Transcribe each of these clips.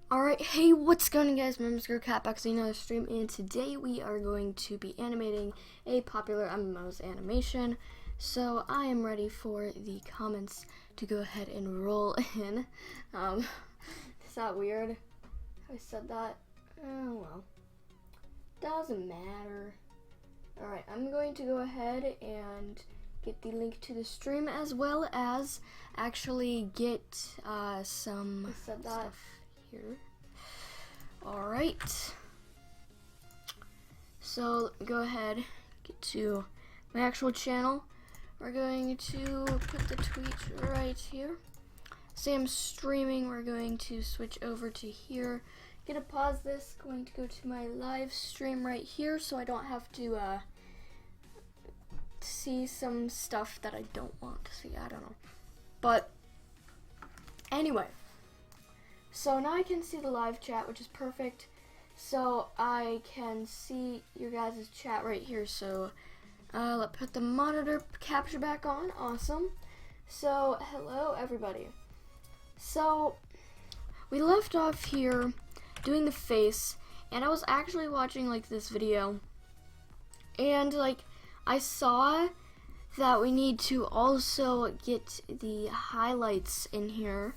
Alright, hey, what's going on, guys? My name is Girlcatlove1524, back with another stream, and today we are going to be animating a popular MMO's animation. So I am ready for the comments to go ahead and roll in. Is that weird? How I said that? Oh well. Doesn't matter. Alright, I'm going to go ahead and get the link to the stream, as well as actually get some stuff here. Alright, so go ahead, get to my actual channel. We're going to put the tweet right here. Say I'm streaming, we're going to switch over to here. Gonna pause this, going to go to my live stream right here so I don't have to see some stuff that I don't want to see. I don't know. But anyway. So now I can see the live chat, which is perfect. So I can see your guys' chat right here. So let's put the monitor capture back on. Awesome. So hello everybody. So we left off here doing the face, and I was actually watching like this video, and like I saw that we need to also get the highlights in here.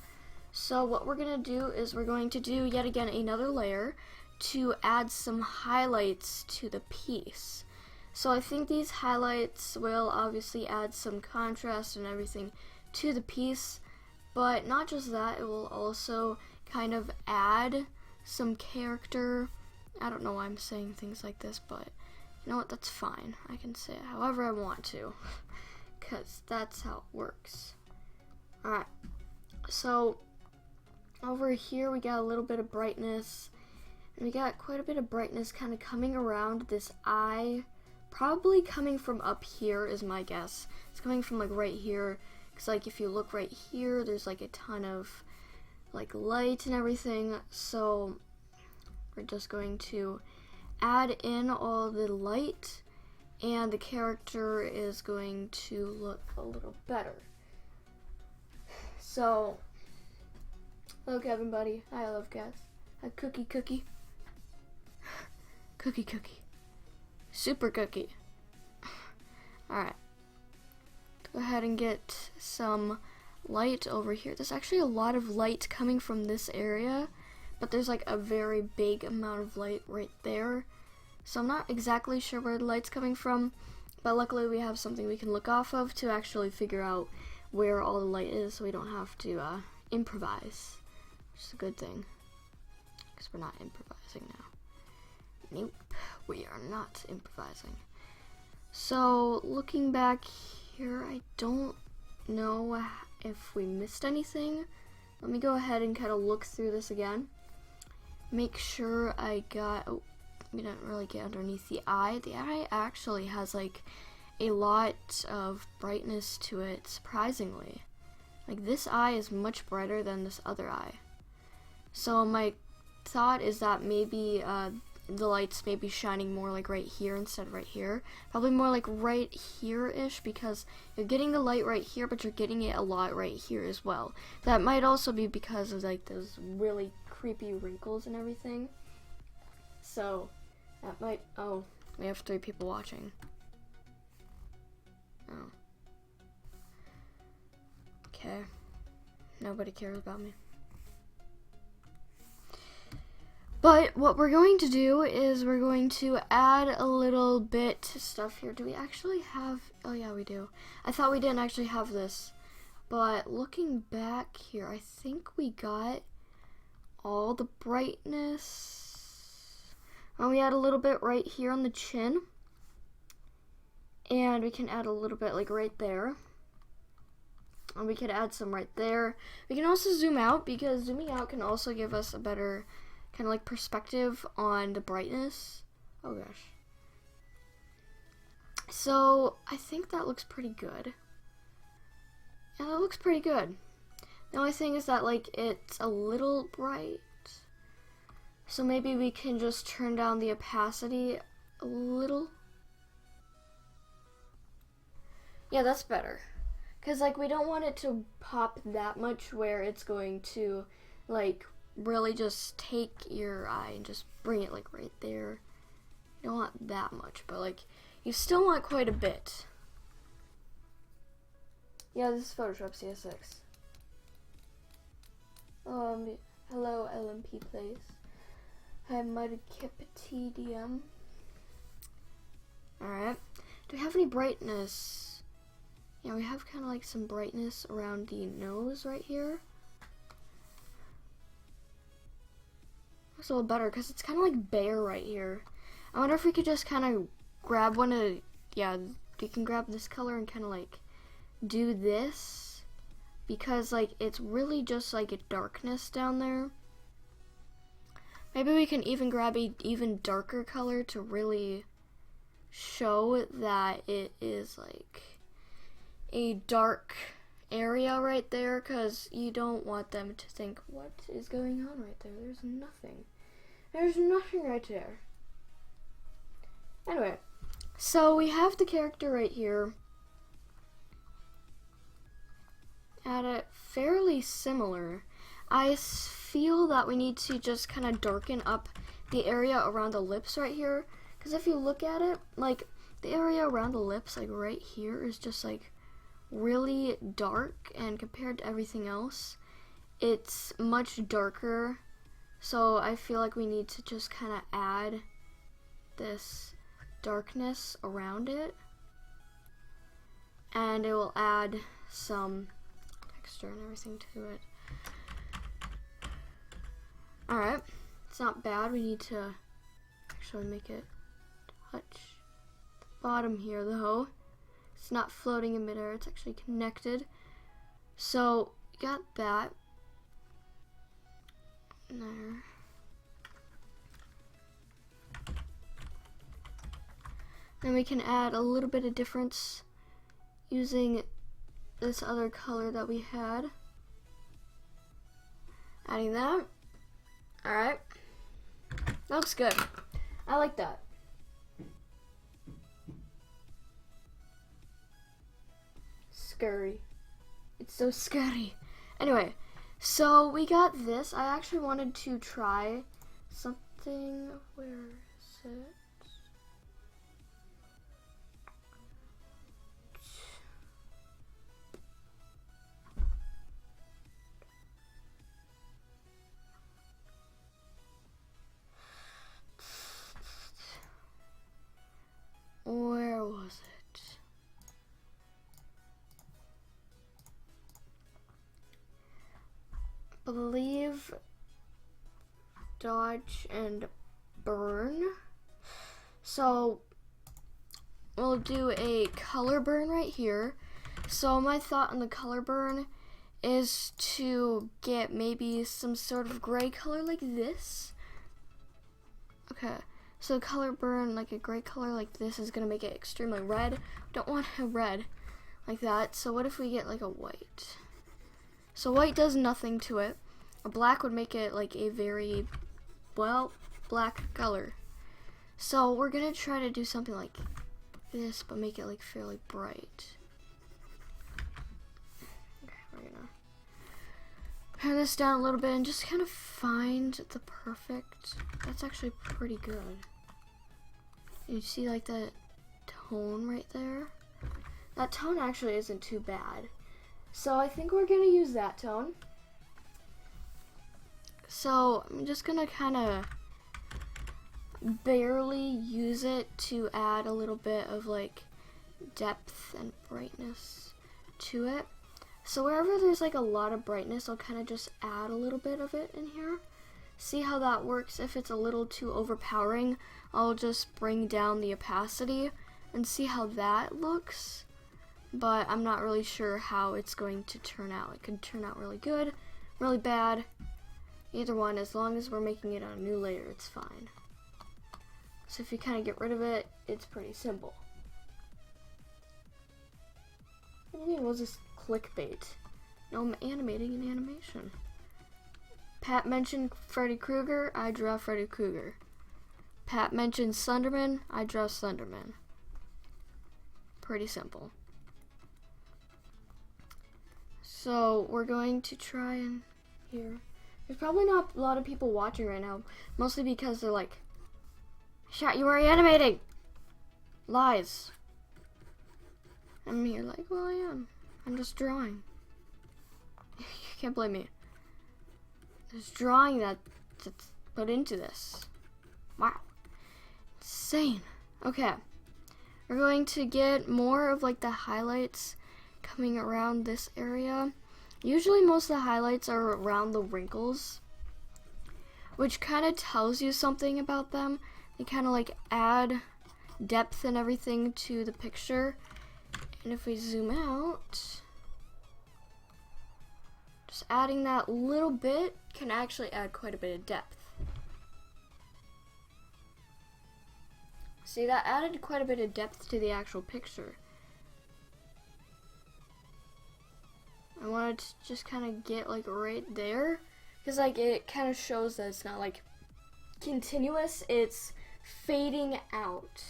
So what we're going to do is we're going to do yet again another layer to add some highlights to the piece. So I think these highlights will obviously add some contrast and everything to the piece, but not just that, it will also kind of add some character. I don't know why I'm saying things like this, but you know what, that's fine. I can say it however I want to, because that's how it works. Alright, so over here we got a little bit of brightness, and we got quite a bit of brightness kind of coming around this eye, probably coming from up here is my guess. It's coming from like right here, because like if you look right here, there's like a ton of like light and everything. So we're just going to add in all the light, and the character is going to look a little better. So hello, Kevin, buddy. Hi, I love cats. Hi, Cookie. Cookie. Super Cookie. Alright. Go ahead and get some light over here. There's actually a lot of light coming from this area, but there's like a very big amount of light right there. So I'm not exactly sure where the light's coming from, but luckily we have something we can look off of to actually figure out where all the light is, so we don't have to improvise. Which is a good thing, because we're not improvising now. Nope, we are not improvising. So looking back here, I don't know if we missed anything. Let me go ahead and kind of look through this again. Make sure I got, oh, we didn't really get underneath the eye. The eye actually has like a lot of brightness to it, surprisingly. Like this eye is much brighter than this other eye. So my thought is that maybe the lights may be shining more like right here instead of right here. Probably more like right here-ish, because you're getting the light right here, but you're getting it a lot right here as well. That might also be because of like those really creepy wrinkles and everything. So that might, oh, we have 3 people watching. Oh. Okay. Nobody cares about me. But what we're going to do is we're going to add a little bit stuff here. Do we actually have, oh yeah, we do. I thought we didn't actually have this, but looking back here, I think we got all the brightness. And we add a little bit right here on the chin, and we can add a little bit like right there. And we could add some right there. We can also zoom out, because zooming out can also give us a better kind of like perspective on the brightness. Oh gosh. So I think that looks pretty good. Yeah, that looks pretty good. The only thing is that like it's a little bright. So maybe we can just turn down the opacity a little. Yeah, that's better. Because like we don't want it to pop that much where it's going to like really just take your eye and just bring it like right there. You don't want that much, but like you still want quite a bit. Yeah, this is Photoshop CS6. Hello LMP Place. Hi MudKipTDM. Alright. Do we have any brightness? Yeah, we have kind of like some brightness around the nose right here. Looks a little better because it's kind of like bare right here. I wonder if we could just kind of grab one of, yeah, you can grab this color and kind of like do this, because like it's really just like a darkness down there. Maybe we can even grab a even darker color to really show that it is like a dark area right there, because you don't want them to think, what is going on right there? There's nothing. There's nothing right there. Anyway, so we have the character right here. At it fairly similar. I feel that we need to just kind of darken up the area around the lips right here, because if you look at it, like the area around the lips, like right here, is just like really dark, and compared to everything else, it's much darker. So I feel like we need to just kind of add this darkness around it, and it will add some texture and everything to it. Alright, it's not bad. We need to actually make it touch the bottom here though. It's not floating in midair, it's actually connected. So, got that. There. Then we can add a little bit of difference using this other color that we had. Adding that. Alright. That looks good. I like that. Scary. It's so scary. Anyway, so we got this. I actually wanted to try something. Where is it? Where was it? I believe dodge and burn. So we'll do a color burn right here. So my thought on the color burn is to get maybe some sort of gray color like this. Okay. So color burn, like a gray color like this, is gonna make it extremely red. Don't want a red like that. So what if we get like a white? So white does nothing to it. A black would make it like a very, well, black color. So we're gonna try to do something like this, but make it like fairly bright. Okay, we're gonna turn this down a little bit and just kind of find the perfect. That's actually pretty good. You see like that tone right there? That tone actually isn't too bad. So I think we're gonna use that tone. So I'm just gonna kind of barely use it to add a little bit of like depth and brightness to it. So wherever there's like a lot of brightness, I'll kind of just add a little bit of it in here. See how that works. If it's a little too overpowering, I'll just bring down the opacity and see how that looks. But I'm not really sure how it's going to turn out. It could turn out really good, really bad. Either one, as long as we're making it on a new layer, it's fine. So if you kind of get rid of it, it's pretty simple. What do you mean, was this clickbait? No, I'm animating an animation. Pat mentioned Freddy Krueger, I draw Freddy Krueger. Pat mentioned Slenderman, I draw Slenderman. Pretty simple. So we're going to try and here. There's probably not a lot of people watching right now, mostly because they're like, "Chat, you are animating." Lies. I'm here like, well, I am. I'm just drawing. You can't blame me. There's drawing that's put into this. Wow. Insane. Okay. We're going to get more of like the highlights coming around this area. Usually most of the highlights are around the wrinkles, which kind of tells you something about them. They kind of like add depth and everything to the picture. And if we zoom out, just adding that little bit can actually add quite a bit of depth. See, that added quite a bit of depth to the actual picture. I wanted to just kind of get like right there, because like it kind of shows that it's not like continuous, it's fading out.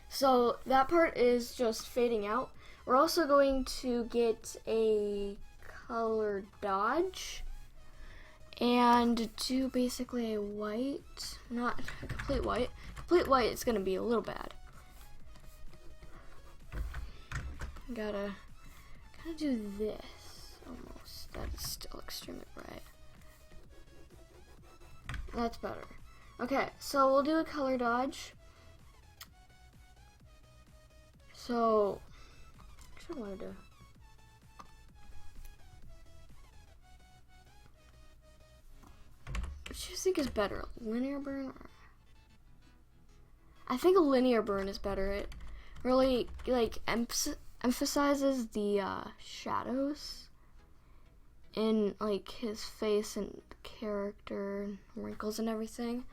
So that part is just fading out. We're also going to get a color dodge and do basically a white, not a complete white. Complete white is going to be a little bad. Gotta kind of do this almost. That is still extremely bright. That's better. Okay, so we'll do a color dodge. So, actually I wanted to. What do you think is better, linear burn or? I think a linear burn is better. It really like emphasizes the shadows in like his face and character and wrinkles and everything.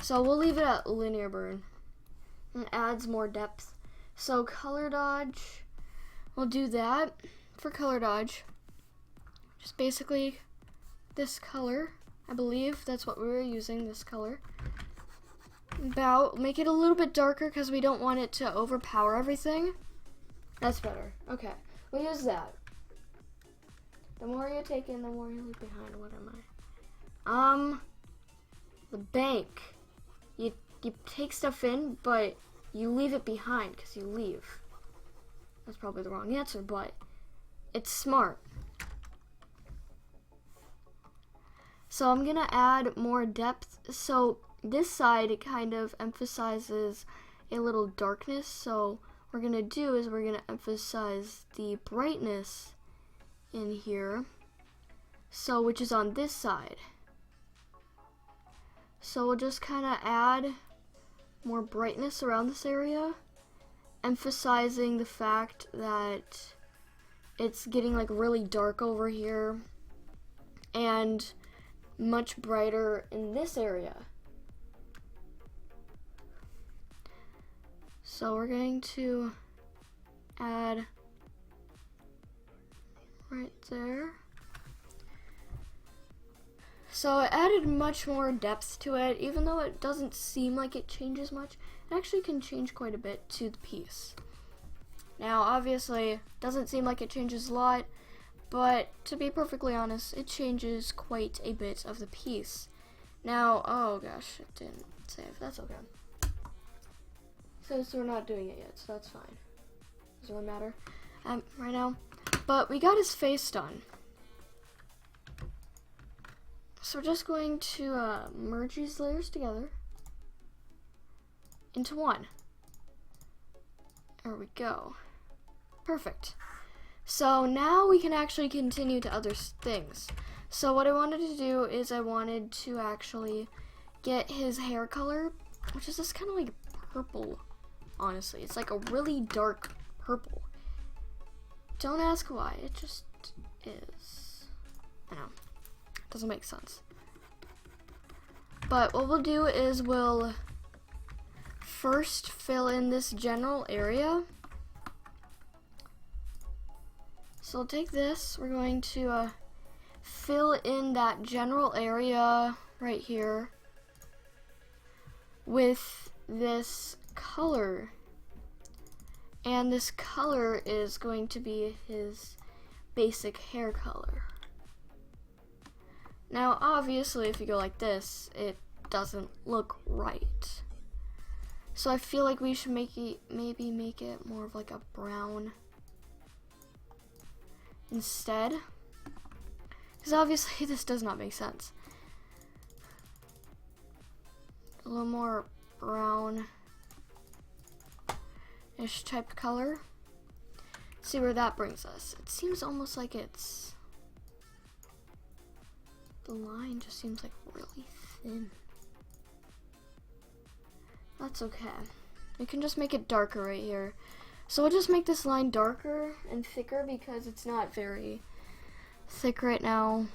So we'll leave it at linear burn. And adds more depth. So color dodge, we'll do that for color dodge. Just basically this color. I believe that's what we were using, this color. Make it a little bit darker because we don't want it to overpower everything. That's better. Okay, we'll use that. The more you take in, the more you leave behind. What am I? The bank. You take stuff in, but you leave it behind because you leave. That's probably the wrong answer, but it's smart. So I'm gonna add more depth. So this side kind of emphasizes a little darkness. So what we're gonna do is we're gonna emphasize the brightness in here. So which is on this side. So we'll just kind of add more brightness around this area, emphasizing the fact that it's getting like really dark over here and much brighter in this area. So we're going to add right there. So it added much more depth to it, even though it doesn't seem like it changes much. It actually can change quite a bit to the piece. Now, obviously, it doesn't seem like it changes a lot, but to be perfectly honest, it changes quite a bit of the piece. Now, oh gosh, it didn't save. That's okay. Since we're not doing it yet, so that's fine. Doesn't really matter right now. But we got his face done. So we're just going to merge these layers together into one. There we go. Perfect. So now we can actually continue to other things. So what I wanted to do is I wanted to actually get his hair color, which is this kind of like purple, honestly. It's like a really dark purple. Don't ask why, it just is. I know. Doesn't make sense. But what we'll do is we'll first fill in this general area. So we'll take this, we're going to fill in that general area right here with this color. And this color is going to be his basic hair color. Now, obviously, if you go like this, it doesn't look right. So I feel like we should maybe make it more of like a brown instead. Because obviously this does not make sense. A little more brown-ish type color. See where that brings us. It seems almost like it's... The line just seems like really thin. That's okay. We can just make it darker right here. So we'll just make this line darker and thicker because it's not very thick right now.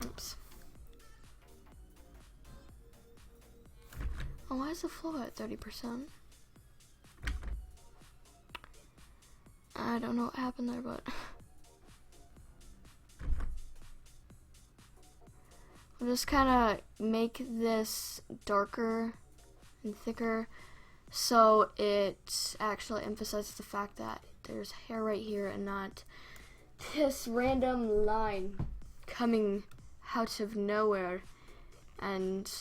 Oops. Oh, why is the flow at 30%? I don't know what happened there, but... We'll just kind of make this darker and thicker so it actually emphasizes the fact that there's hair right here and not this random line coming out of nowhere and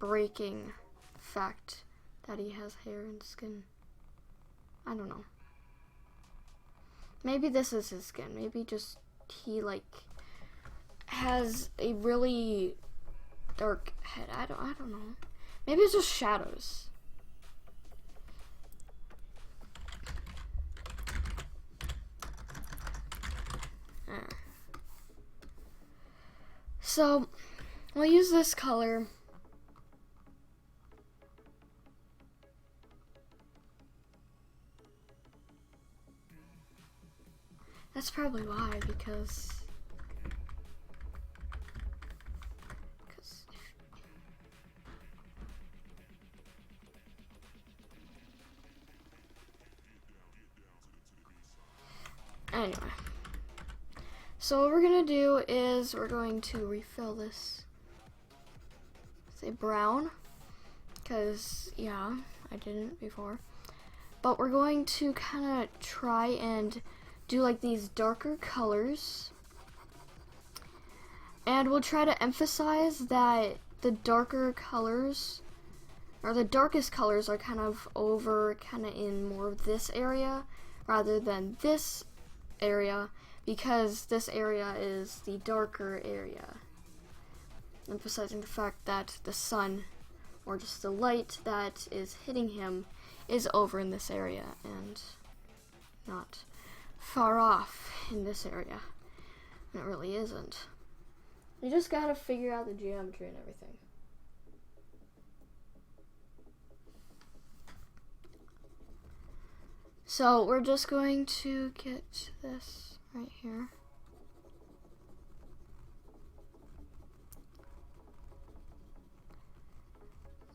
breaking the fact that he has hair and skin. I don't know. Maybe this is his skin. Maybe just he like has a really dark head. I don't know. Maybe it's just shadows. So we'll use this color. That's probably why, because anyway. So what we're gonna do is we're going to refill this with a brown, because yeah, I didn't before. But we're going to kind of try and do like these darker colors, and we'll try to emphasize that the darker colors, or the darkest colors, are kind of over in more of this area rather than this area, because this area is the darker area, emphasizing the fact that the sun, or just the light that is hitting him, is over in this area and not far off in this area. And it really isn't. You just gotta figure out the geometry and everything. So we're just going to get this right here.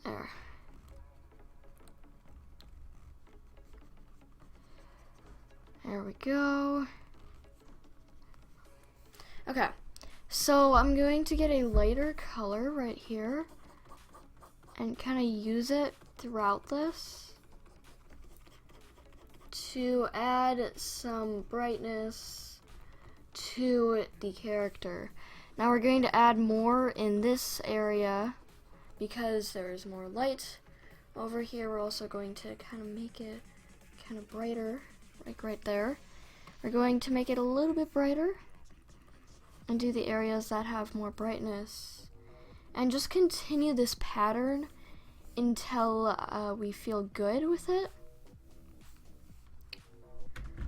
There. There we go. Okay, so I'm going to get a lighter color right here and kind of use it throughout this to add some brightness to the character. Now we're going to add more in this area because there's more light over here. We're also going to kind of make it kind of brighter, like right there. We're going to make it a little bit brighter and do the areas that have more brightness, and just continue this pattern until we feel good with it.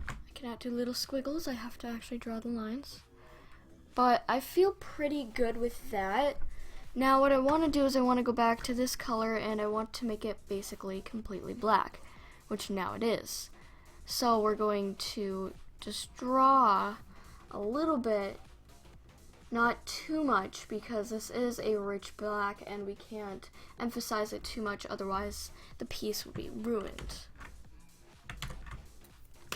I cannot do little squiggles. I have to actually draw the lines. But I feel pretty good with that. Now what I want to do is I want to go back to this color and I want to make it basically completely black, which now it is. So we're going to just draw a little bit, not too much, because this is a rich black and we can't emphasize it too much, otherwise the piece will be ruined.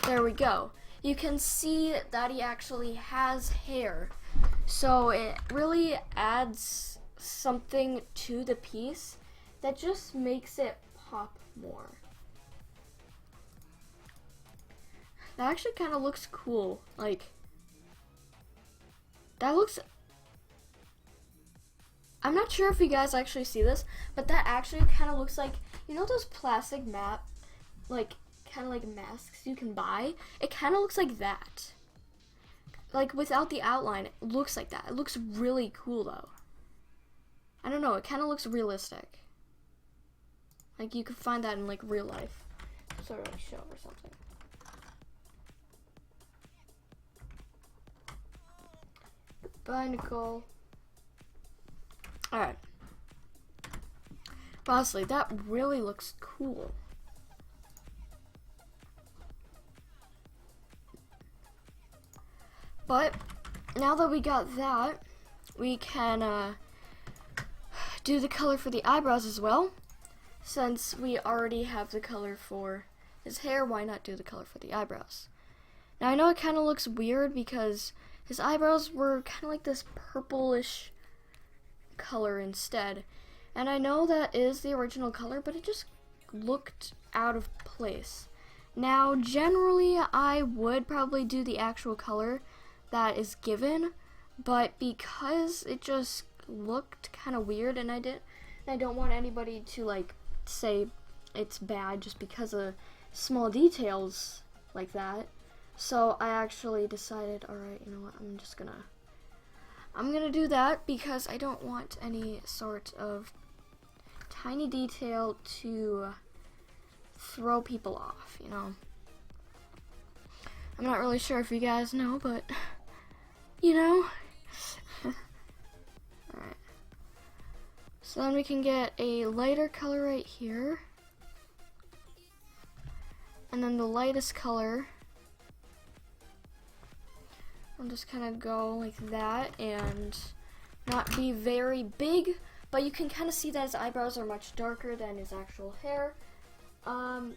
There we go. You can see that he actually has hair, so it really adds something to the piece that just makes it pop more. That actually kind of looks cool. Like, That looks, I'm not sure if you guys actually see this, but that actually kind of looks like, you know those plastic mat, like, kind of like masks you can buy? It kind of looks like that. Like, without the outline, it looks like that. It looks really cool, though. I don't know, it kind of looks realistic. Like, you could find that in, like, real life. Sort of like show or something. Goodbye, Nicole. Alright. But honestly, that really looks cool. But now that we got that, we can do the color for the eyebrows as well. Since we already have the color for his hair, why not do the color for the eyebrows? Now I know it kind of looks weird because his eyebrows were kind of like this purplish color instead. And I know that is the original color, but it just looked out of place. Now generally I would probably do the actual color that is given, but because it just looked kind of weird, and I don't want anybody to like say it's bad just because of small details like that. So I actually decided, alright, you know what, I'm gonna do that because I don't want any sort of tiny detail to throw people off, you know. I'm not really sure if you guys know, but you know. Alright. So then we can get a lighter color right here. And then the lightest color, I'll just kind of go like that and not be very big, but you can kind of see that his eyebrows are much darker than his actual hair. 10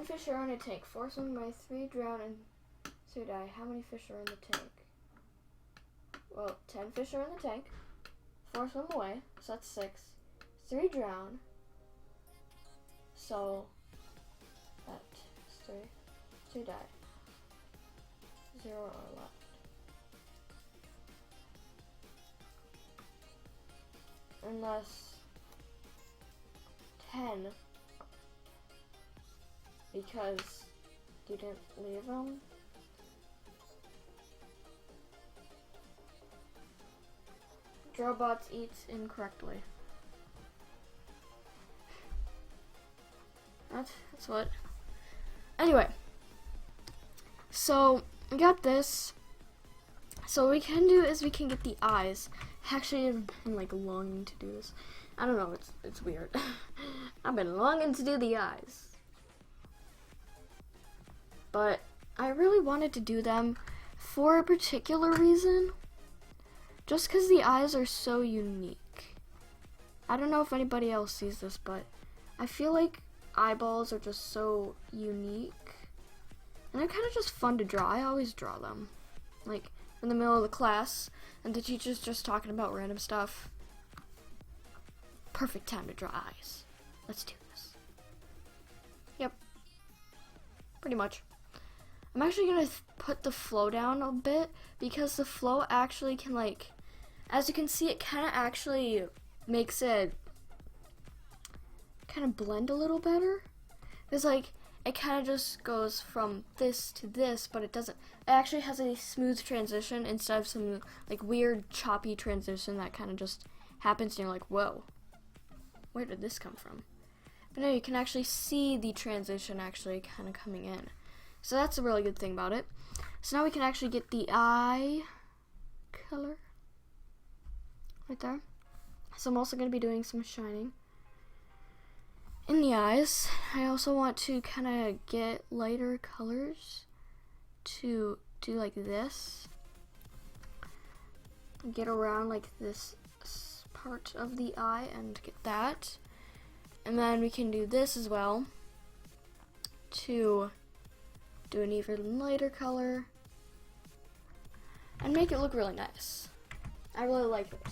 fish are in a tank. 4 swim by, 3 drown, and 2 die. How many fish are in the tank? Well, 10 fish are in the tank. 4 swim away, so that's 6. 3 drown. So that's 3. 2 die. 0 are left. Unless 10, because you didn't leave them. Drawbots eats incorrectly. That's what. Anyway, so we got this. So what we can do is we can get the eyes. Actually, I've been like longing to do this. I don't know, it's weird. I've been longing to do the eyes. But I really wanted to do them for a particular reason. Just because the eyes are so unique. I don't know if anybody else sees this, but I feel like eyeballs are just so unique. And they're kind of just fun to draw. I always draw them. Like, in the middle of the class, and the teacher's just talking about random stuff. Perfect time to draw eyes. Let's do this. Yep. Pretty much. I'm actually going to put the flow down a bit, because the flow actually can, like, as you can see, it kind of actually makes it kind of blend a little better. It's like, it kind of just goes from this to this, but it doesn't, it actually has a smooth transition instead of some like weird choppy transition that kind of just happens and you're like, whoa, where did this come from? But no, you can actually see the transition actually kind of coming in. So that's a really good thing about it. So now we can actually get the eye color right there. So I'm also going to be doing some shining in the eyes. I also want to kind of get lighter colors to do like this. Get around like this part of the eye and get that. And then we can do this as well to do an even lighter color and make it look really nice. I really like it.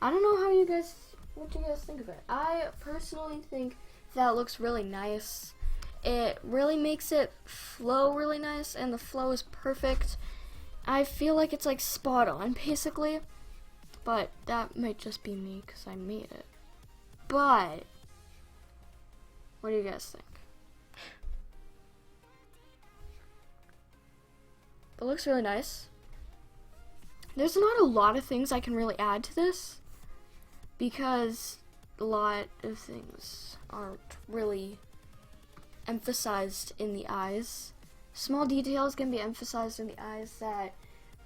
I don't know how you guys, what do you guys think of it? I personally think that looks really nice. It really makes it flow really nice, and the flow is perfect. I feel like it's like spot on basically, but that might just be me because I made it. But what do you guys think? It looks really nice. There's not a lot of things I can really add to this because a lot of things aren't really emphasized in the eyes. Small details can be emphasized in the eyes that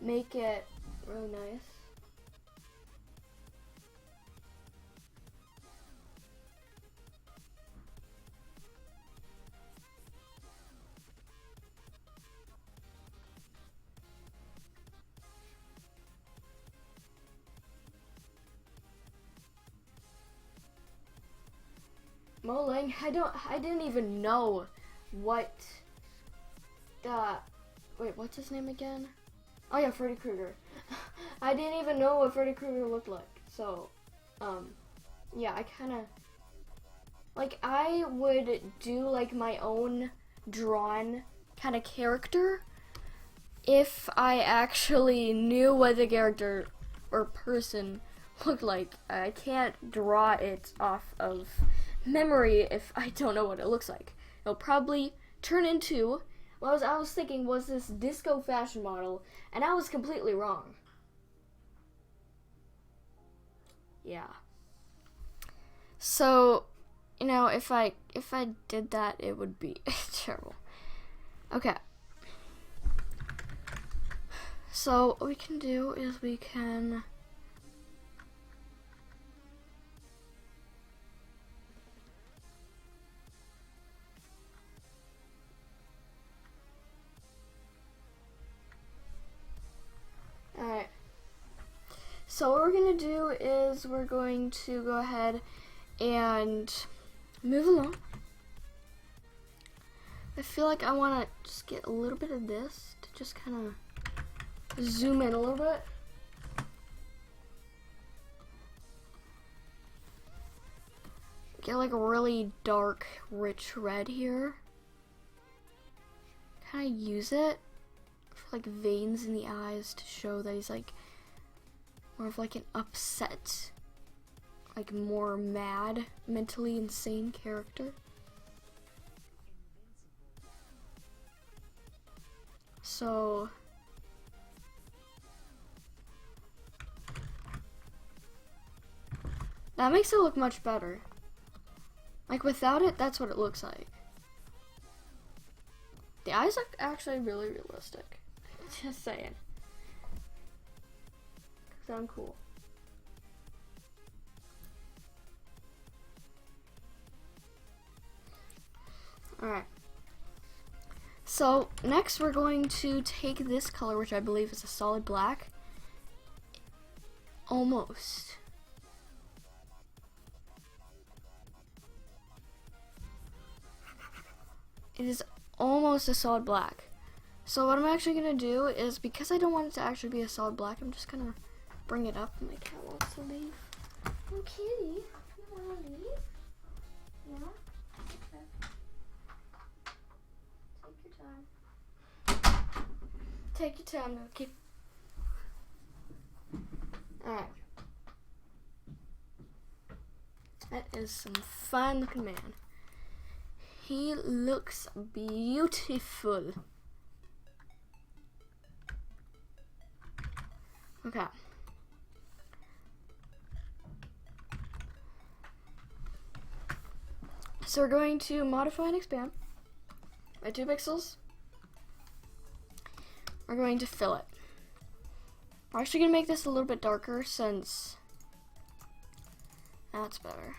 make it really nice. Moling, I didn't even know what wait, what's his name again? Oh yeah, Freddy Krueger. I didn't even know what Freddy Krueger looked like. So, yeah, I kind of, like, I would do like my own drawn kind of character if I actually knew what the character or person looked like. I can't draw it off of memory if I don't know what it looks like. It'll probably turn into what I was thinking was this disco fashion model, and I was completely wrong. Yeah. So, you know, if I did that, it would be terrible. Okay. So what we can do is we can Alright, so what we're going to do is we're going to go ahead and move along. I feel like I want to just get a little bit of this to just kind of zoom in a little bit. Get like a really dark, rich red here. Kind of use it for like veins in the eyes to show that he's like more of like an upset, like more mad, mentally insane character. So that makes it look much better. Like without it, that's what it looks like. The eyes look actually really realistic. Just saying. Cause I'm cool. Alright. So next we're going to take this color, which I believe is a solid black. Almost. It is almost a solid black. So what I'm actually going to do is, because I don't want it to actually be a solid black, I'm just going to bring it up. My cat wants to leave. Oh, kitty, you want to leave? Yeah? Okay. Take your time, okay? Alright. That is some fine looking man. He looks beautiful. Okay. So we're going to modify and expand by 2 pixels. We're going to fill it. We're actually going to make this a little bit darker since that's better.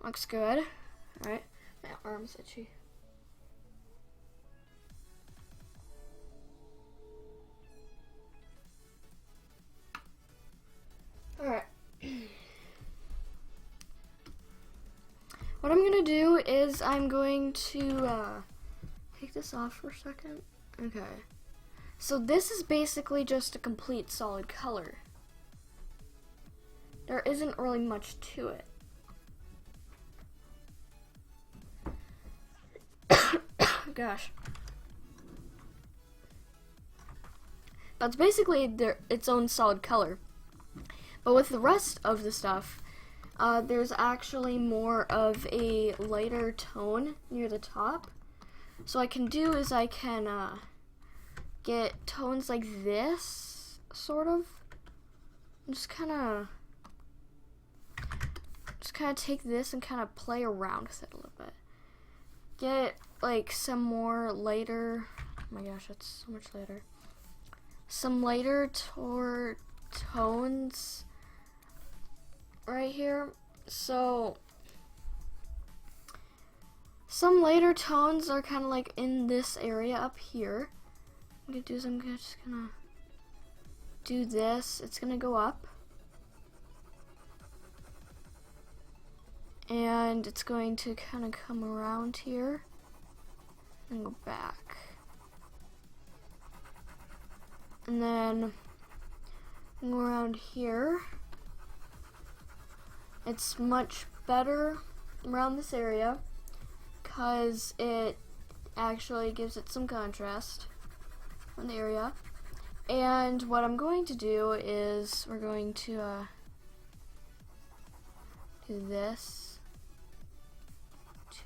Looks good. Alright, my arm's itchy. Alright. What I'm gonna do is I'm going to take this off for a second. Okay. So this is basically just a complete solid color. There isn't really much to it. gosh. But it's basically its own solid color. But with the rest of the stuff, there's actually more of a lighter tone near the top. So what I can do is I can get tones like this, sort of. Just kind of take this and kind of play around with it a little bit. Get like some more lighter, oh my gosh, that's so much lighter. Some lighter tones right here. So some lighter tones are kind of like in this area up here. I'm gonna do is I'm just gonna do this. It's gonna go up, and it's going to kind of come around here and go back, and then go around here. It's much better around this area because it actually gives it some contrast on the area. And what I'm going to do is we're going to do this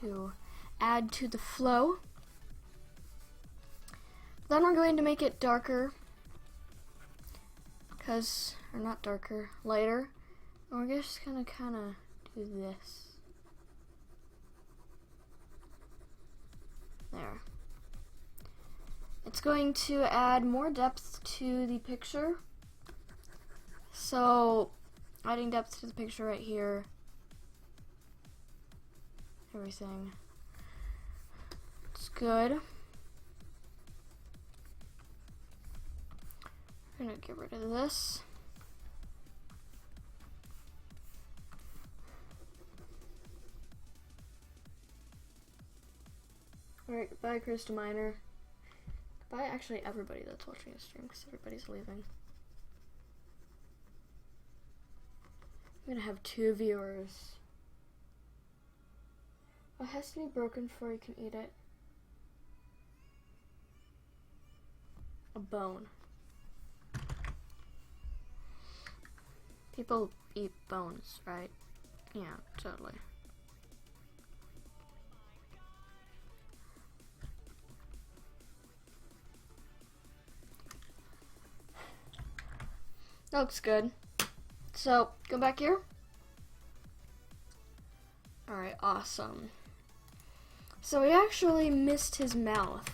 to add to the flow. Then we're going to make it darker, or not darker, lighter. And we're just gonna kind of do this. There. It's going to add more depth to the picture. So, adding depth to the picture right here. Everything. It's good. I'm gonna get rid of this. Alright, goodbye, Krista Miner. Goodbye, actually, everybody that's watching the stream, because everybody's leaving. I'm gonna have 2 viewers. It has to be broken before you can eat it. A bone. People eat bones, right? Yeah, totally. That looks good. So, go back here. Alright, awesome. So we actually missed his mouth.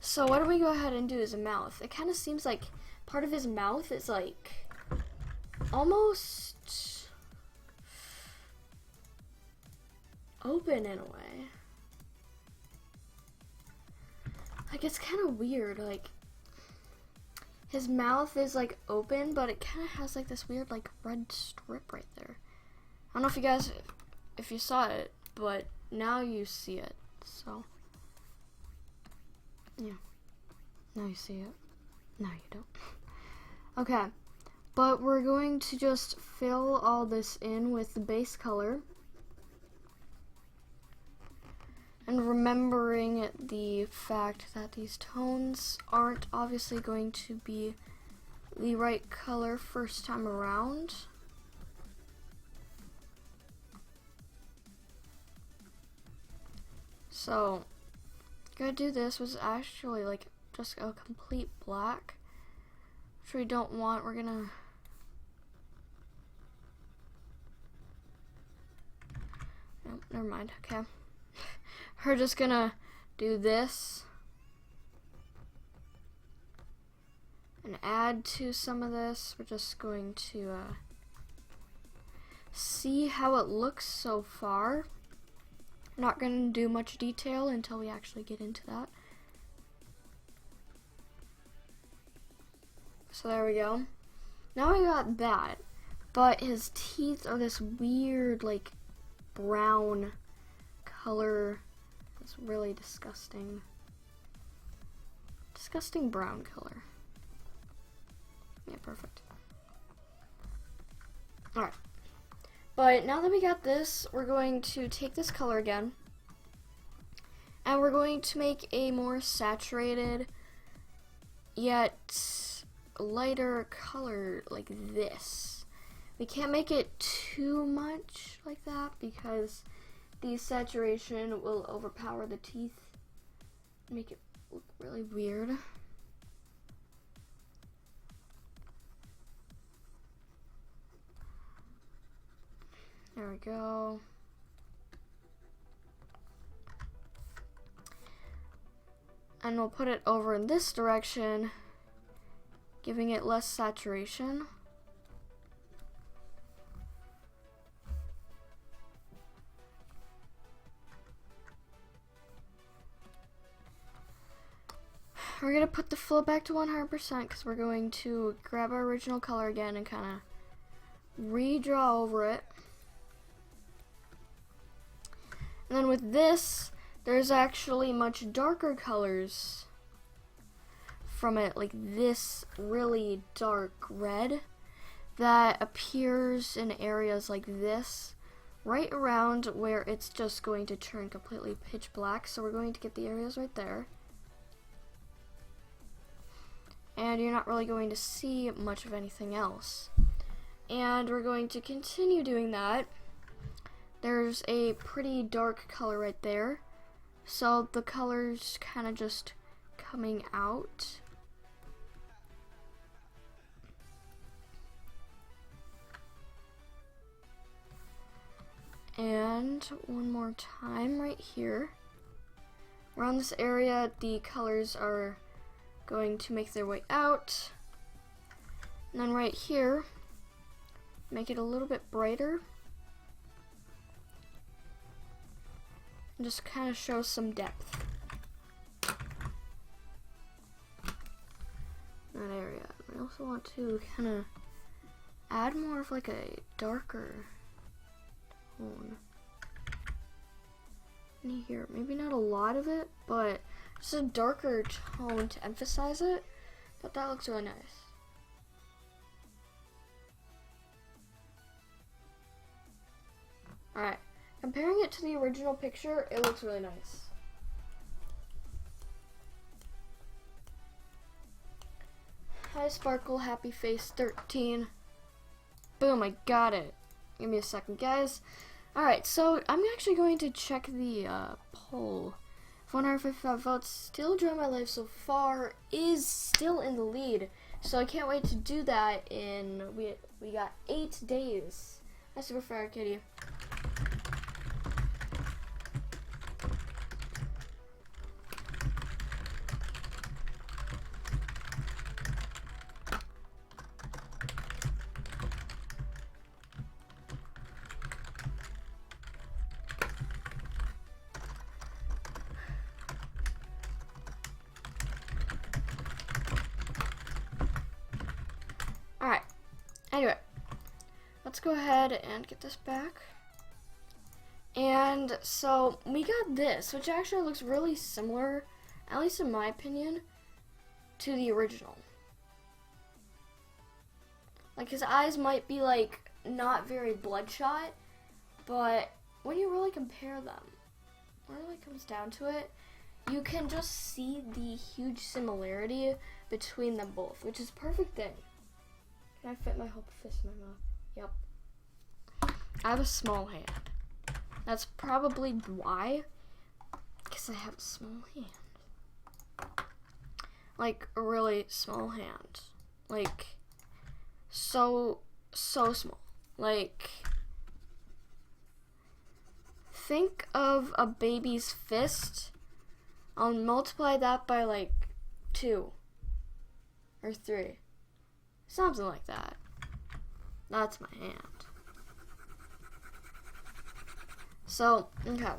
So why don't we go ahead and do his mouth? It kind of seems like part of his mouth is like almost open in a way. Like, it's kind of weird, like his mouth is like open, but it kind of has like this weird like red strip right there. I don't know if you guys, if you saw it, but now you see it. So, yeah. Now you see it. Now you don't. Okay. But we're going to just fill all this in with the base color. And remembering the fact that these tones aren't obviously going to be the right color first time around. So, gonna do this was actually like just a complete black, which we don't want. We're gonna no, never mind. Okay. We're just gonna do this and add to some of this. We're just going to see how it looks so far. I'm not gonna do much detail until we actually get into that. So there we go. Now we got that, but his teeth are this weird like brown color. It's really disgusting. Disgusting brown color. Yeah, perfect. Alright. But now that we got this, we're going to take this color again And we're going to make a more saturated yet lighter color like this. We can't make it too much like that because the saturation will overpower the teeth, make it look really weird. There we go. And we'll put it over in this direction, giving it less saturation. We're going to put the flow back to 100% because we're going to grab our original color again and kind of redraw over it. And then with this, there's actually much darker colors from it, like this really dark red that appears in areas like this, right around where it's just going to turn completely pitch black. So we're going to get the areas right there. And you're not really going to see much of anything else. And we're going to continue doing that. There's a pretty dark color right there. So the color's kind of just coming out. And one more time right here. Around this area, the colors are going to make their way out. And then right here, make it a little bit brighter. And just kind of show some depth. That area. I also want to kind of add more of like a darker tone in here. Maybe not a lot of it, but just a darker tone to emphasize it. But that looks really nice. Alright, comparing it to the original picture, it looks really nice. Hi Sparkle, Happy Face 13. Boom, I got it. Give me a second, guys. Alright, so I'm actually going to check the poll. 155 votes. Still Draw My Life so far is still in the lead. So I can't wait to do that in, we got 8 days. Hi Super Fire Kitty. Alright, anyway, let's go ahead and get this back. And so we got this, which actually looks really similar, at least in my opinion, to the original. Like his eyes might be like not very bloodshot, but when you really compare them, when it really comes down to it, you can just see the huge similarity between them both, which is a perfect thing. Can I fit my whole fist in my mouth? Yep. I have a small hand. That's probably why. Because I have a small hand. Like, a really small hand. Like, so small. Like, think of a baby's fist. I'll multiply that by, like, 2 or 3. Something like that. That's my hand. So, okay.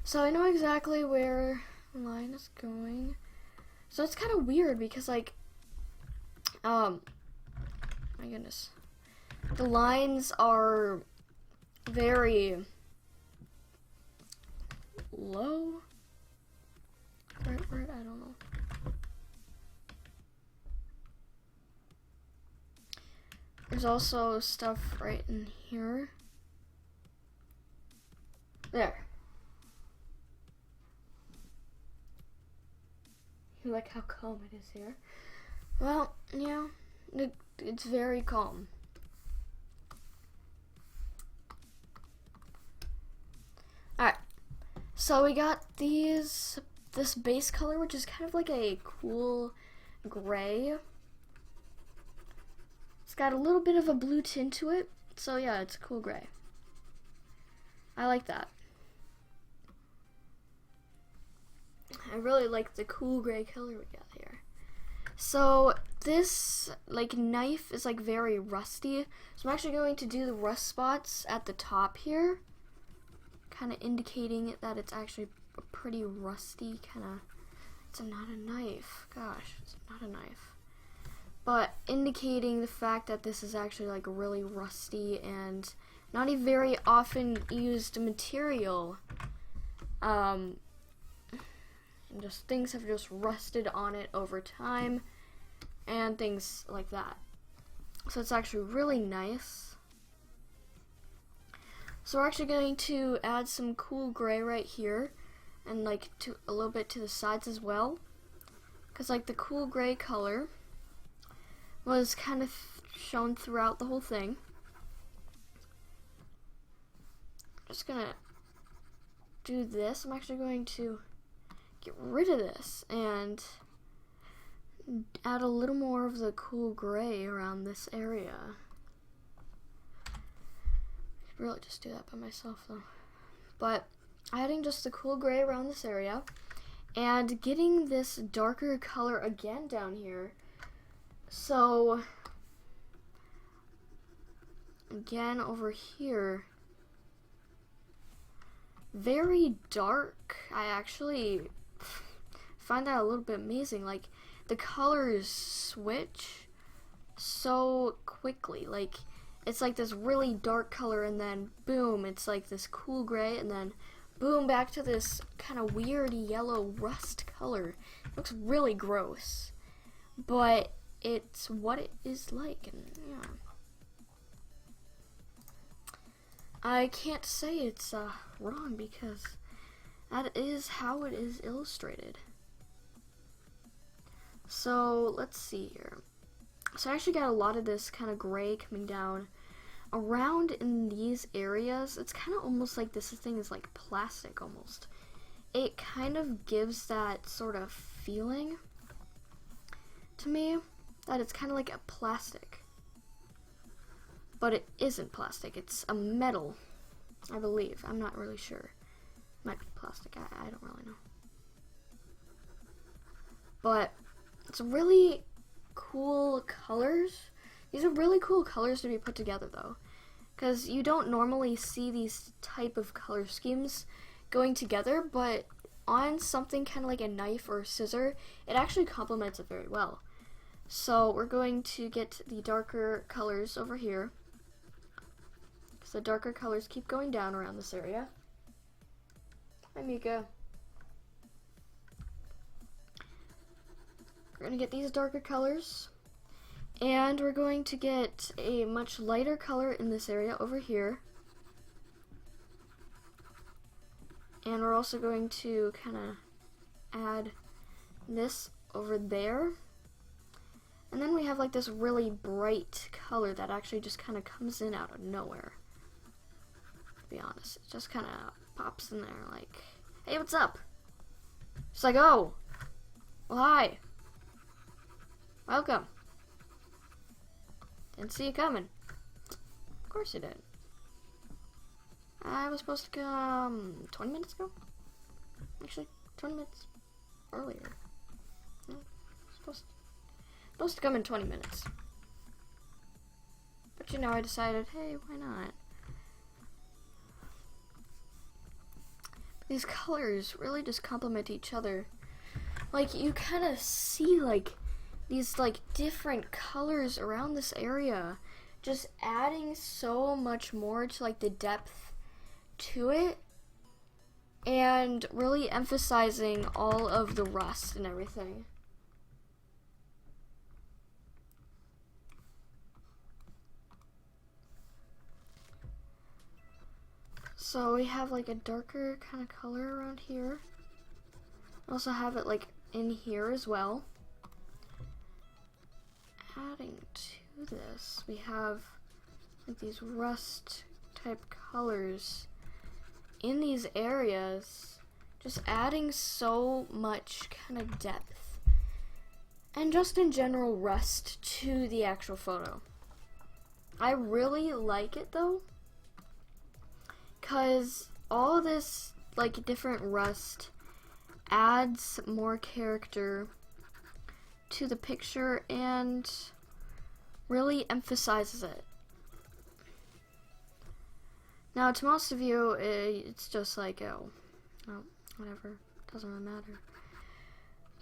So I know exactly where the line is going. So it's kind of weird because, like, my goodness. The lines are very low. Right, I don't know. There's also stuff right in here. There. You like how calm it is here? Well, yeah, it's very calm. Alright, so we got this base color, which is kind of like a cool gray. It's got a little bit of a blue tint to it, so yeah, it's a cool gray. I like that. I really like the cool gray color we got here. So this like knife is like very rusty, so I'm actually going to do the rust spots at the top here, kind of indicating that it's actually a pretty rusty kind of. It's not a knife. Gosh, it's not a knife. But indicating the fact that this is actually like really rusty and not a very often used material. And just things have just rusted on it over time and things like that. So it's actually really nice. So we're actually going to add some cool gray right here and like to a little bit to the sides as well, because like the cool gray color was kind of shown throughout the whole thing. Just gonna do this. I'm actually going to get rid of this and add a little more of the cool gray around this area. I could really just do that by myself though. But adding just the cool gray around this area and getting this darker color again down here. So again over here, very dark. I actually find that a little bit amazing. Like the colors switch so quickly. Like it's like this really dark color and then boom, it's like this cool gray and then boom, back to this kind of weird yellow rust color. It looks really gross, but it's what it is like, and yeah. I can't say it's wrong because that is how it is illustrated. So let's see here. So I actually got a lot of this kind of gray coming down around in these areas. It's kind of almost like this thing is like plastic almost. It kind of gives that sort of feeling to me that it's kind of like a plastic. But it isn't plastic, it's a metal, I believe. I'm not really sure. Might be plastic, I don't really know. But it's really cool colors. These are really cool colors to be put together though, because you don't normally see these type of color schemes going together, but on something kind of like a knife or a scissor, it actually complements it very well. So we're going to get the darker colors over here. So the darker colors keep going down around this area. Hi, Mika. We're going to get these darker colors. And we're going to get a much lighter color in this area over here. And we're also going to kind of add this over there. And then we have like this really bright color that actually just kind of comes in out of nowhere. To be honest, it just kind of pops in there like, hey, what's up? It's like, oh, well, hi. Welcome. Didn't see you coming. Of course you did. I was supposed to come 20 minutes ago? Actually, 20 minutes earlier. No, supposed to come in 20 minutes. But you know, I decided, hey, why not? These colors really just complement each other. Like, you kind of see, like, these, like, different colors around this area. Just adding so much more to, like, the depth to it. And really emphasizing all of the rust and everything. So we have like a darker kind of color around here. We also have it like in here as well. Adding to this, we have like these rust type colors in these areas, just adding so much kind of depth and just in general rust to the actual photo. I really like it though, because all this like different rust adds more character to the picture and really emphasizes it. Now, to most of you, it's just like, oh, whatever, doesn't really matter.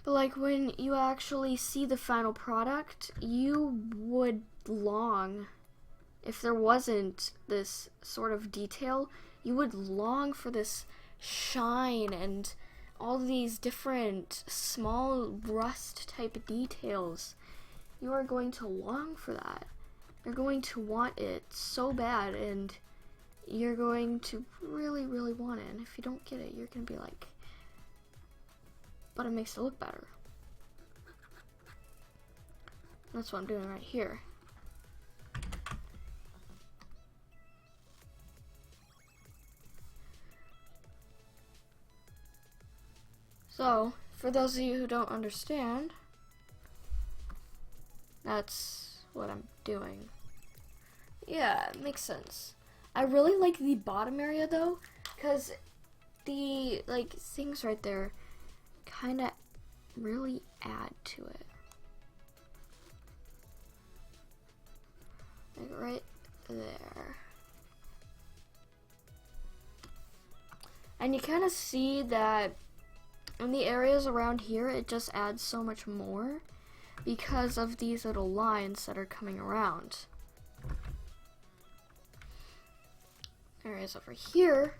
But like when you actually see the final product, you would long, if there wasn't this sort of detail, you would long for this shine and all these different small rust type details. You are going to long for that. You're going to want it so bad, and you're going to really, really want it. And if you don't get it, you're going to be like, but it makes it look better. That's what I'm doing right here. So, for those of you who don't understand, that's what I'm doing. Yeah, it makes sense. I really like the bottom area though, because the like things right there kind of really add to it. Like right there. And you kind of see that in the areas around here, it just adds so much more because of these little lines that are coming around. Areas over here,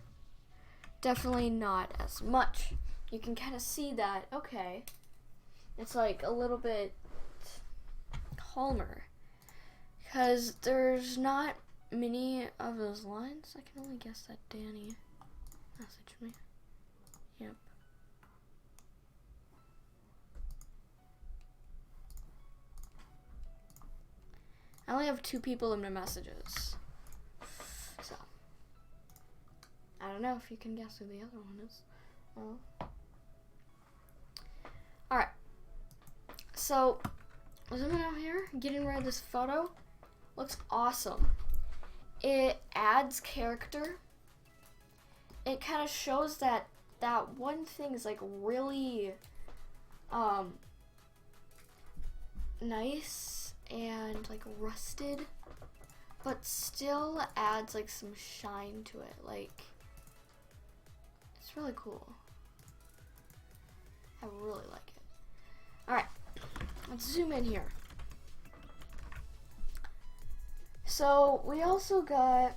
definitely not as much. You can kind of see that, okay, it's like a little bit calmer because there's not many of those lines. I can only guess that Danny messaged me. Yep. I only have 2 people in my messages, so I don't know if you can guess who the other one is. Alright, so zooming out here, getting rid of this photo, looks awesome. It adds character. It kind of shows that one thing is like really nice and like rusted, but still adds like some shine to it. Like, it's really cool. I really like it. Alright, let's zoom in here. So we also got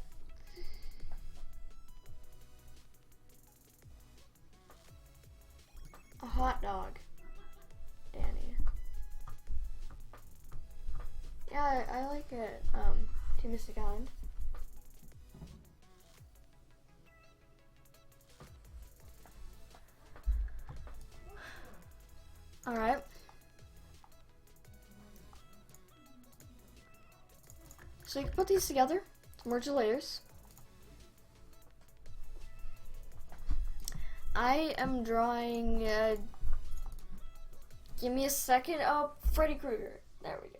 a hot dog, Danny. Yeah, I like it, Team Mystic Island. Alright. So you can put these together, merge the layers. I am drawing, give me a second, oh, Freddy Krueger. There we go.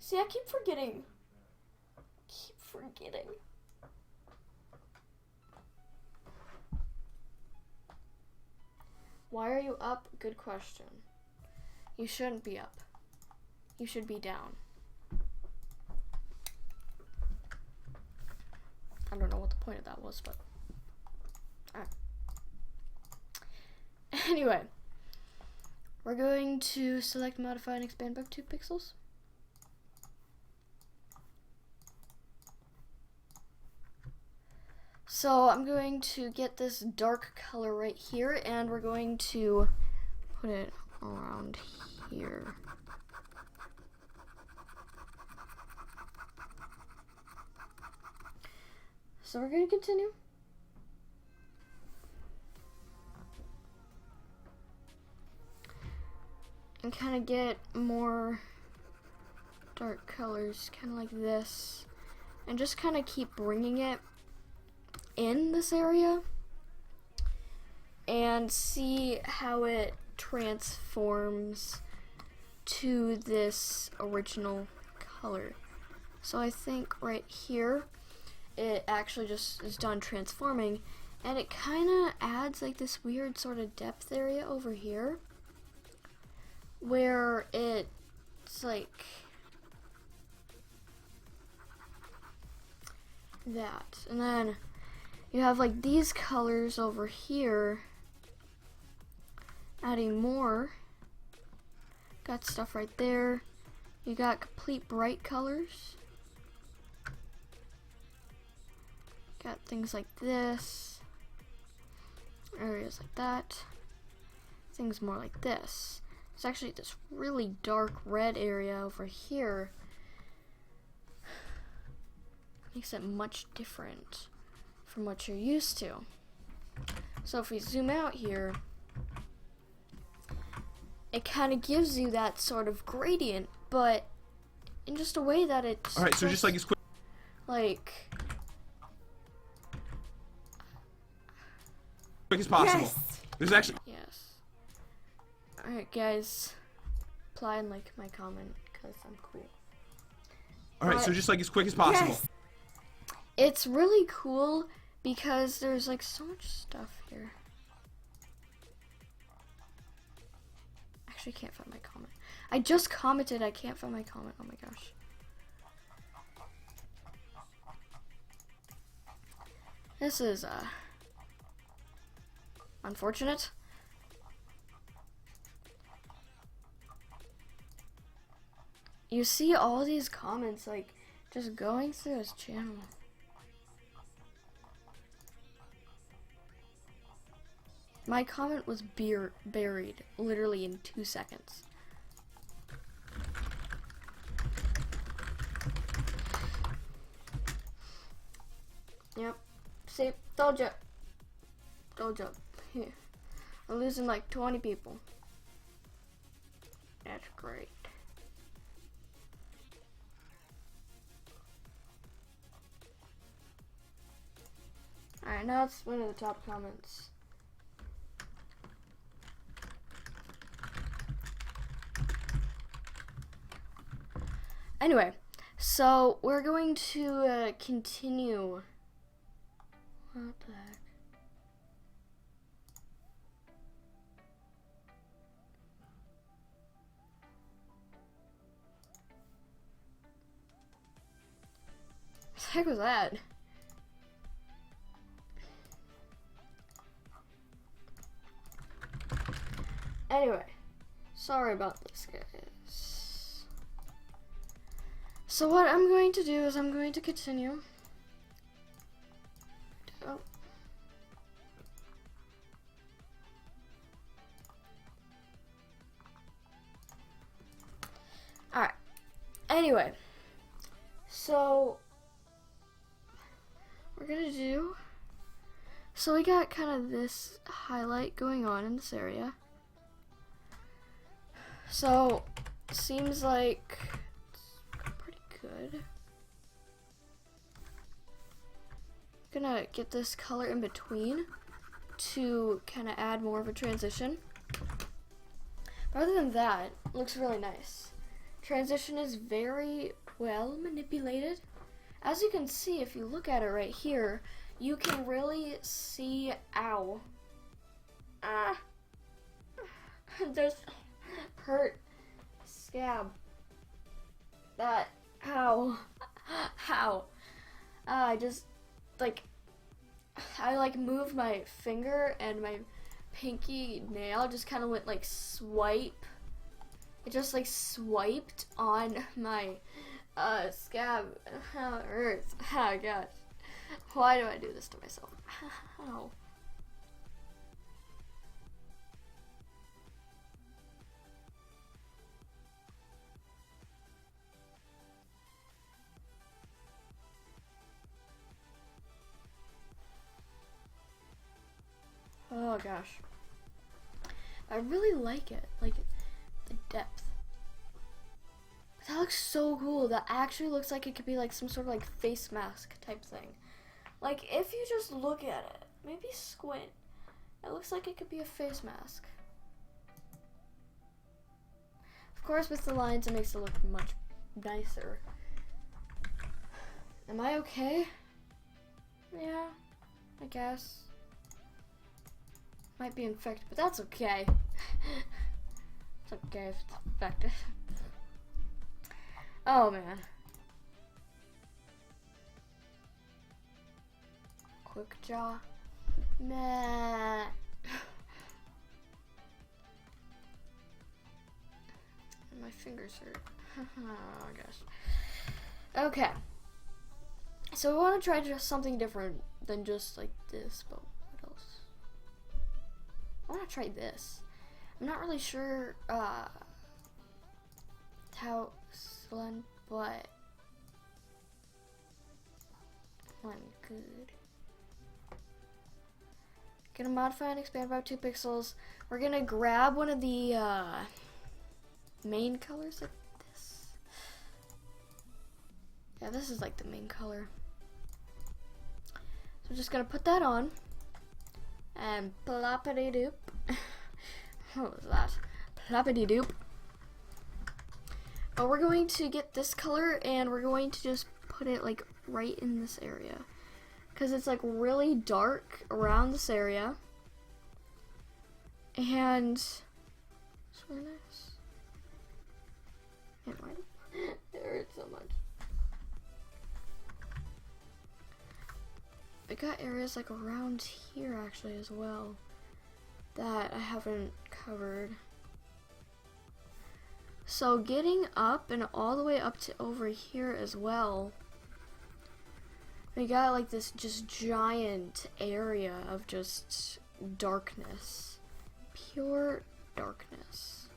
See, I keep forgetting. Why are you up? Good question. You shouldn't be up. You should be down. I don't know what the point of that was, but alright. Anyway, we're going to select, modify, and expand by 2 pixels. So I'm going to get this dark color right here, and we're going to put it around here. So we're going to continue. and kind of get more dark colors, kind of like this, and just kind of keep bringing it in this area and see how it transforms to this original color. So I think right here it actually just is done transforming, and it kind of adds like this weird sort of depth area over here where it's like that. And then you have like these colors over here adding more. Got stuff right there. You got complete bright colors. Got things like this. Areas like that. Things more like this. It's actually this really dark red area over here. Makes it much different from what you're used to. So if we zoom out here, it kind of gives you that sort of gradient, but in just a way that it's all right. So just like it's quick, like quick as possible. Yes. There's actually. yes. All right, guys, apply and like my comment because I'm cool. All right. So just like as quick as possible. Yes. It's really cool because there's like so much stuff here. Actually, can't find my comment. I just commented. I can't find my comment. Oh my gosh. This is unfortunate. You see all these comments like just going through his channel. My comment was buried literally in 2 seconds. Yep. See, told ya. Told ya. Here. I'm losing like 20 people. That's great. Alright, now let's one of the top comments. Anyway, so we're going to continue. What the heck? What the heck was that? Anyway, sorry about this, guys. So what I'm going to do is I'm going to continue. Oh. Alright. Anyway. So we're gonna do, so we got kind of this highlight going on in this area. So seems like it's pretty good. Gonna get this color in between to kind of add more of a transition. But other than that, it looks really nice. Transition is very well manipulated. As you can see, if you look at it right here, you can really see, ow. There's hurt scab. That, ow. How? I just, like, I like moved my finger and my pinky nail just kind of went like swipe. It just like swiped on my scab. How it hurts. Oh gosh. Why do I do this to myself? How? Oh gosh. I really like it. Like the depth. That looks so cool. That actually looks like it could be like some sort of like face mask type thing. Like if you just look at it, maybe squint, it looks like it could be a face mask. Of course, with the lines, it makes it look much nicer. Am I okay? Yeah, I guess. Might be infected, but that's okay. It's okay if it's infected. Oh man. Quick jaw. Meh. My fingers hurt. I guess. Okay. So we want to try just something different than just like this, but what else? I want to try this. I'm not really sure how excellent, but I'm good. Gonna modify and expand about 2 pixels. We're gonna grab one of the main colors like this. Yeah, this is like the main color. So I'm just gonna put that on and ploppity doop. What was that? Ploppity doop. But we're going to get this color and we're going to just put it like right in this area, because it's like really dark around this area, and it's really nice. It hurts so much. I got areas like around here actually as well that I haven't covered. So getting up and all the way up to over here as well, we got like this just giant area of just darkness, pure darkness.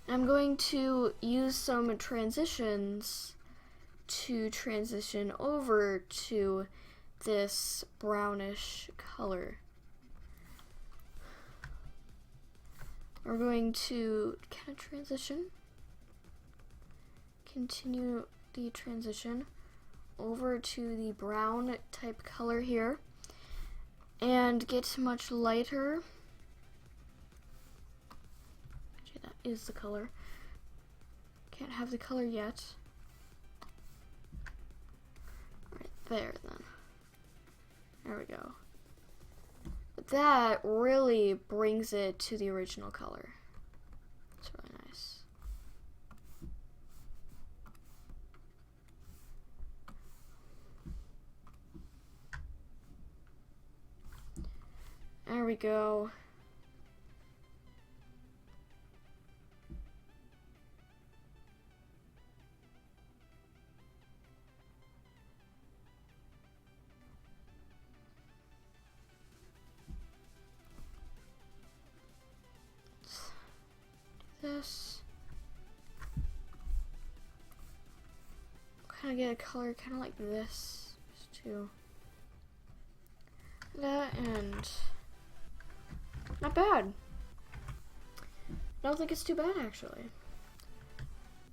And I'm going to use some transitions to transition over to this brownish color. We're going to kind of transition, continue the transition over to the brown type color here, and get much lighter. Actually, that is the color. Can't have the color yet. Right there then. There we go. But that really brings it to the original color. It's really nice. There we go. This. Kind of get a color kind of like this, just to that, and not bad. I don't think it's too bad actually.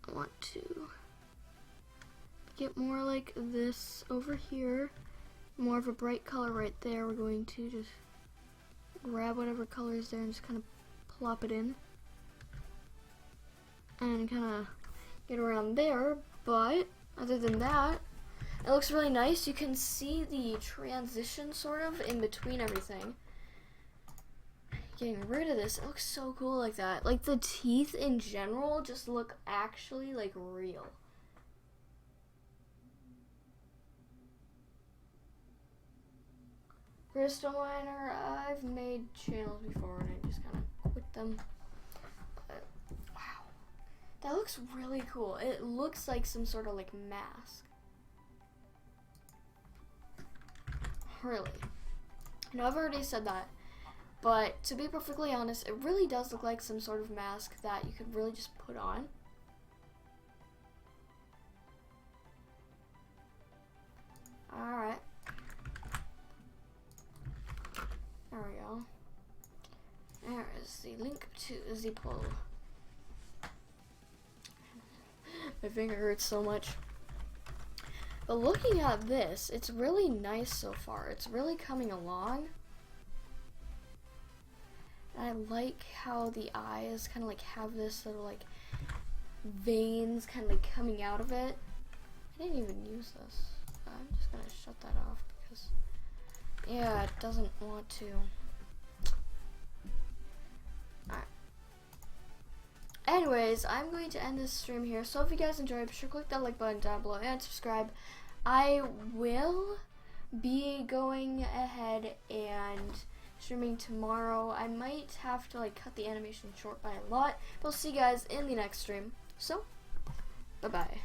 I want to get more like this over here, more of a bright color right there. We're going to just grab whatever color is there and just kind of plop it in and kind of get around there. But other than that, it looks really nice. You can see the transition sort of in between everything. Getting rid of this, it looks so cool like that. Like the teeth in general just look actually like real. Crystal Miner, I've made channels before and I just kind of quit them. But, wow. That looks really cool. It looks like some sort of like mask. Really. I know I've already said that, but to be perfectly honest, it really does look like some sort of mask that you could really just put on. Alright. There we go. There is the link to the poll. My finger hurts so much. But looking at this, it's really nice so far. It's really coming along. And I like how the eyes kind of like have this sort of like veins kind of like coming out of it. I didn't even use this. I'm just gonna shut that off because, yeah, it doesn't want to. Alright. Anyways, I'm going to end this stream here. So if you guys enjoyed, be sure to click that like button down below and subscribe. I will be going ahead and streaming tomorrow. I might have to like cut the animation short by a lot. But I'll see you guys in the next stream. So, bye-bye.